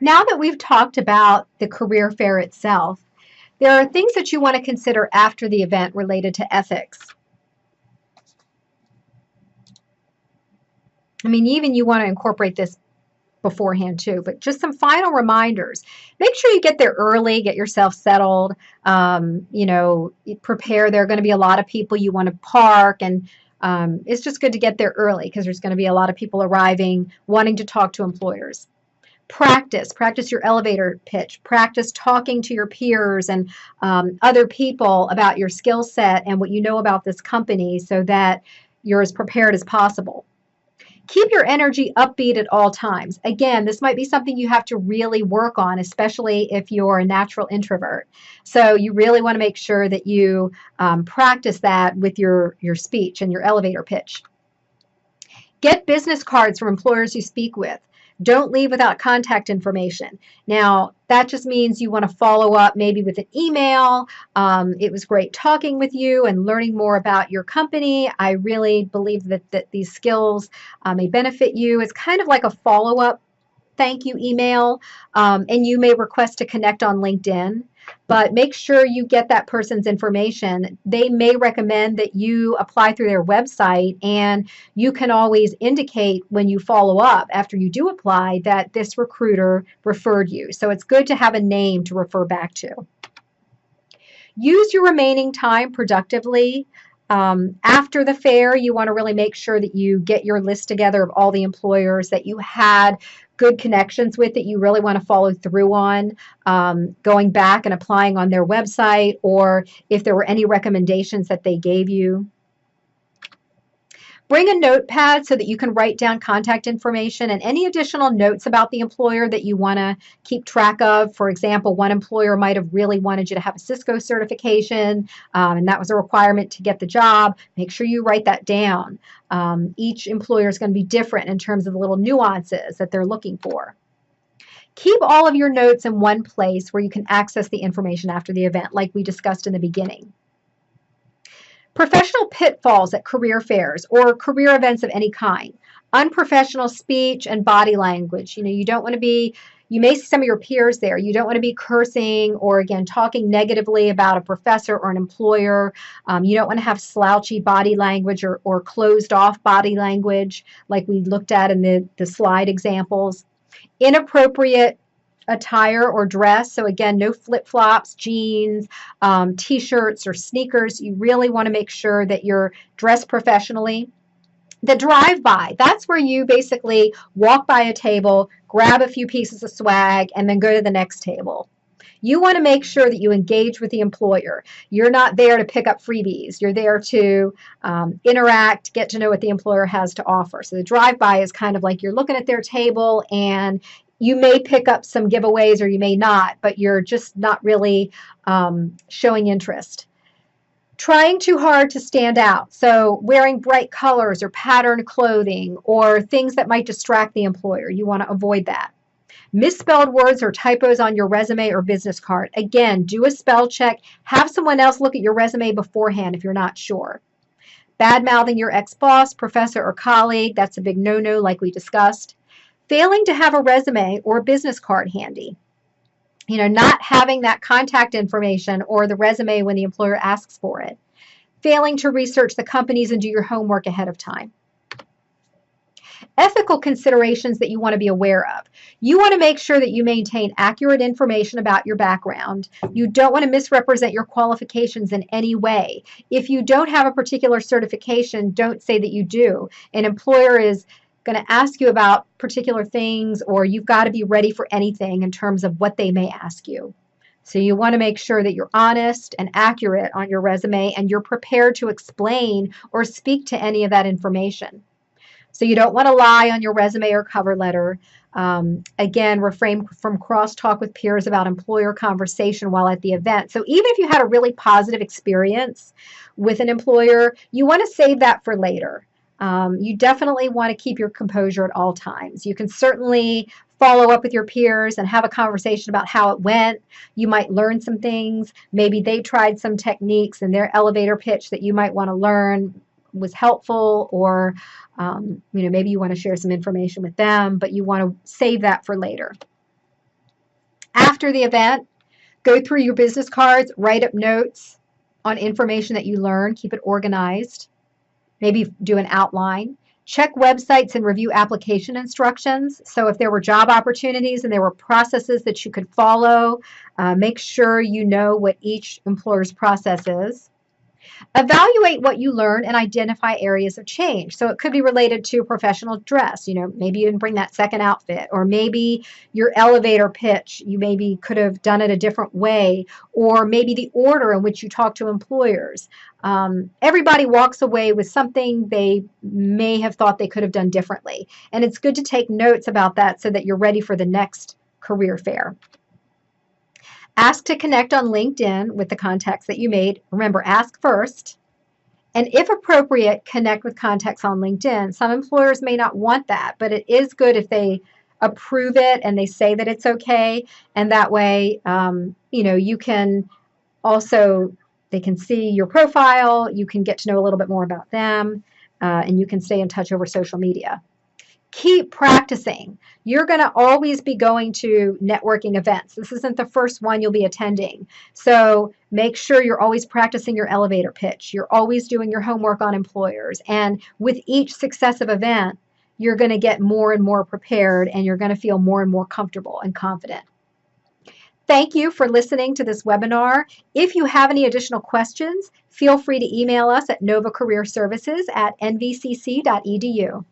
Now that we've talked about the career fair itself, there are things that you want to consider after the event related to ethics. I mean, even you want to incorporate this beforehand too, but just some final reminders. Make sure you get there early, get yourself settled, prepare. There are going to be a lot of people. You want to park, and it's just good to get there early because there's going to be a lot of people arriving wanting to talk to employers. Practice your elevator pitch, practice talking to your peers and other people about your skill set and what you know about this company so that you're as prepared as possible. Keep your energy upbeat at all times. Again, this might be something you have to really work on, especially if you're a natural introvert. So you really want to make sure that you practice that with your speech and your elevator pitch. Get business cards from employers you speak with. Don't leave without contact information. Now, that just means you want to follow up maybe with an email. It was great talking with you and learning more about your company. I really believe that these skills may benefit you. It's kind of like a follow up thank you email, and you may request to connect on LinkedIn. But make sure you get that person's information. They may recommend that you apply through their website, and you can always indicate when you follow up after you do apply that this recruiter referred you. So it's good to have a name to refer back to. Use your remaining time productively. After the fair, you want to really make sure that you get your list together of all the employers that you had good connections with that you really want to follow through on, going back and applying on their website, or if there were any recommendations that they gave you. Bring a notepad so that you can write down contact information and any additional notes about the employer that you want to keep track of. For example, one employer might have really wanted you to have a Cisco certification, and that was a requirement to get the job. Make sure you write that down. Each employer is going to be different in terms of the little nuances that they're looking for. Keep all of your notes in one place where you can access the information after the event, like we discussed in the beginning. Professional pitfalls at career fairs or career events of any kind. Unprofessional speech and body language. You don't want to be, you may see some of your peers there. You don't want to be cursing or, again, talking negatively about a professor or an employer. You don't want to have slouchy body language or closed off body language like we looked at in the slide examples. Inappropriate attire or dress. So again, no flip-flops, jeans, t-shirts or sneakers. You really want to make sure that you're dressed professionally. The drive-by, that's where you basically walk by a table, grab a few pieces of swag, and then go to the next table. You want to make sure that you engage with the employer. You're not there to pick up freebies. You're there to interact, get to know what the employer has to offer. So the drive-by is kind of like you're looking at their table and you may pick up some giveaways or you may not, but you're just not really showing interest. Trying too hard to stand out. So wearing bright colors or patterned clothing or things that might distract the employer. You want to avoid that. Misspelled words or typos on your resume or business card. Again, do a spell check. Have someone else look at your resume beforehand if you're not sure. Bad mouthing your ex-boss, professor, or colleague. That's a big no-no like we discussed. Failing to have a resume or a business card handy. Not having that contact information or the resume when the employer asks for it. Failing to research the companies and do your homework ahead of time. Ethical considerations that you want to be aware of. You want to make sure that you maintain accurate information about your background. You don't want to misrepresent your qualifications in any way. If you don't have a particular certification, don't say that you do. An employer is going to ask you about particular things, or you've got to be ready for anything in terms of what they may ask you. So you want to make sure that you're honest and accurate on your resume and you're prepared to explain or speak to any of that information. So you don't want to lie on your resume or cover letter. Again, refrain from crosstalk with peers about employer conversation while at the event. So even if you had a really positive experience with an employer, you want to save that for later. You definitely want to keep your composure at all times. You can certainly follow up with your peers and have a conversation about how it went. You might learn some things. Maybe they tried some techniques in their elevator pitch that you might want to learn was helpful, or maybe you want to share some information with them, but you want to save that for later. After the event, go through your business cards, write up notes on information that you learn, keep it organized, maybe do an outline. Check websites and review application instructions. So if there were job opportunities and there were processes that you could follow, make sure you know what each employer's process is. Evaluate what you learned and identify areas of change. So it could be related to professional dress. Maybe you didn't bring that second outfit, or maybe your elevator pitch, you maybe could have done it a different way, or maybe the order in which you talk to employers. Everybody walks away with something they may have thought they could have done differently. And it's good to take notes about that so that you're ready for the next career fair. Ask to connect on LinkedIn with the contacts that you made. Remember, ask first. And if appropriate, connect with contacts on LinkedIn. Some employers may not want that, but it is good if they approve it and they say that it's okay. And that way, you can also, they can see your profile, you can get to know a little bit more about them, and you can stay in touch over social media. Keep practicing. You're going to always be going to networking events. This isn't the first one you'll be attending. So make sure you're always practicing your elevator pitch. You're always doing your homework on employers. And with each successive event, you're going to get more and more prepared, and you're going to feel more and more comfortable and confident. Thank you for listening to this webinar. If you have any additional questions, feel free to email us at novacareerservices@nvcc.edu.